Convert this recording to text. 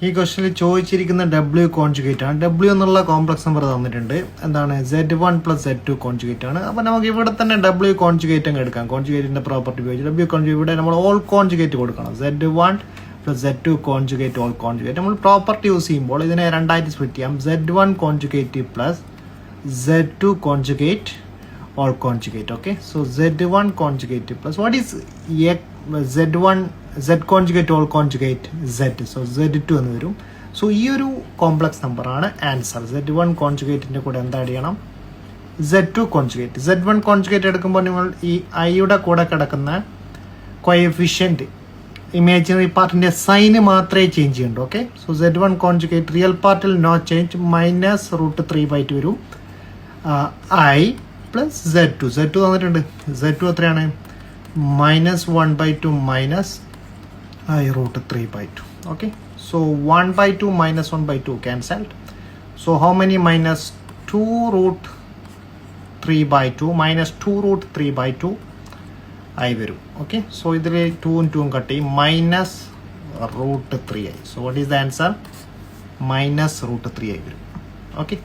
ഈ ക്വസ്റ്റനിൽ ചോദിച്ചിരിക്കുന്ന W conjugate ആണ്. ഡബ്ല്യു എന്നുള്ള കോംപ്ലക്സ് നമ്പർ തന്നിട്ടുണ്ട്. എന്താണ് Z1 + Z2 കോൺജുഗേറ്റ് ആണ്. അപ്പോൾ നമുക്ക് ഇവിടെ തന്നെ ഡബ്ല്യു കോൺജുഗേറ്റ് അങ്ങ് എടുക്കാം. കോൺജുഗേറ്റിന്റെ പ്രോപ്പർട്ടി ഉപയോഗിച്ച് ഡബ്ല്യു കോൺജുഗേറ്റ് ഇവിടെ നമ്മൾ ഓൾ കോൺജുഗേറ്റ് കൊടുക്കണം. Z1 + Z2 conjugate all conjugate. നമ്മൾ പ്രോപ്പർട്ടി യൂസ് ചെയ്യുമ്പോൾ ഇതിനെ രണ്ടായിട്ട് സ്പ്ലിറ്റ് ചെയ്യാം. Z1 conjugate + Z2 conjugate all conjugate. Okay, so Z1 conjugate plus what is Z1 Z conjugate all conjugate Z, so Z2 എന്ന് വരും. So ഈ ഒരു കോംപ്ലക്സ് നമ്പർ ആണ് ആൻസർ. Z1 കോൺജുഗേറ്റിന്റെ കൂടെ എന്താ ആഡ് ചെയ്യണം? Z2 conjugate. Z1 കോൺജുഗേറ്റ് എടുക്കുമ്പോൾ നിങ്ങൾ ഈ ഐയുടെ കൂടെ കിടക്കുന്ന കോഎഫിഷ്യന്റ് ഇമാജിനറി പാർട്ടിന്റെ സൈന് മാത്രമേ ചേഞ്ച് ചെയ്യണ്ടു. Okay, so Z1 conjugate real പാർട്ടിൽ നോ ചേഞ്ച്, -√3/2 വരും. I പ്ലസ് Z2 തന്നിട്ടുണ്ട്. Z2 എത്രയാണ്? -1/2 -√3/2. Okay, so 1/2 -1/2 cancelled. So how many -2√3/2 -2√3/2 ആയി വരും. ഓക്കെ, സോ ഇതിൽ 2ഉം 2ഉം കട്ട് ചെയ്യും, -√3 ആയി. So what is the answer? -√3 ആയി വരും. ഓക്കെ.